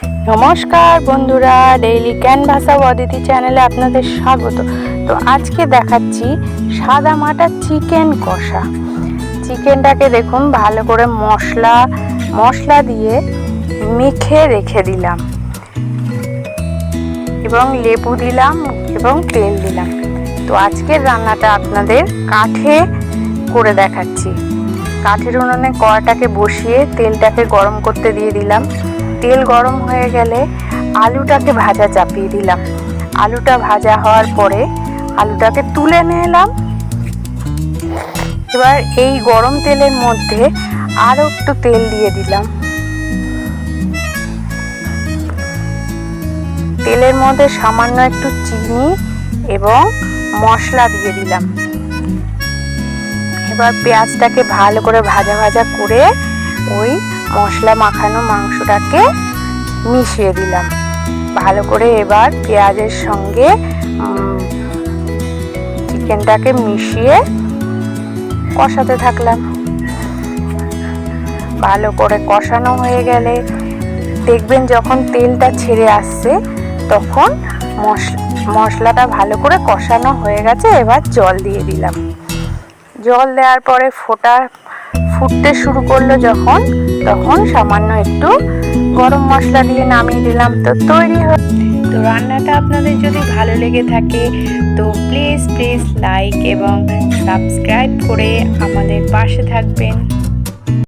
নমস্কার বন্ধুরা, ডেইলি ক্যানভাসা অদিতি চ্যানেলে আপনাদের স্বাগত। তো আজকে দেখাচ্ছি সাদা মাটা চিকেন কষা। চিকেনটাকে দেখুন ভালো করে মশলা দিয়ে মেখে রেখে দিলাম এবং লেবু দিলাম এবং তেল দিলাম। তো আজকের রান্নাটা আপনাদের কাঠে করে দেখাচ্ছি। কাঠের উনুনে কড়াটাকে বসিয়ে তেলটাকে গরম করতে দিয়ে দিলাম। তেল গরম হয়ে গেলে আলুটাকে ভাজা চাপিয়ে দিলাম। আলুটা ভাজা হওয়ার পরে আলুটাকে তুলে নিলাম। এবার এই গরম তেলের মধ্যে আরও একটু তেল দিয়ে দিলাম। তেলের মধ্যে সামান্য একটু চিনি এবং মশলা দিয়ে দিলাম। এবার পেঁয়াজটাকে ভালো করে ভাজা করে ওই মশলা মাখানো মাংসটাকে মিশিয়ে দিলাম ভালো করে। এবার পেঁয়াজের সঙ্গে চিকেনটাকে মিশিয়ে কষাতে থাকলাম। ভালো করে কষানো হয়ে গেলে দেখবেন যখন তেলটা ছেড়ে আসছে তখন মশলাটা ভালো করে কষানো হয়ে গেছে। এবার জল দিয়ে দিলাম। জল দেওয়ার পরে ফুটতে শুরু করলো তখন সামান্য একটু গরম মশলা দিয়ে নামিয়ে দিলাম। তো তৈরি হয়ে। তো রান্নাটা আপনাদের যদি ভালো লেগে থাকে তো প্লিজ লাইক এবং সাবস্ক্রাইব করে আমাদের পাশে থাকবেন।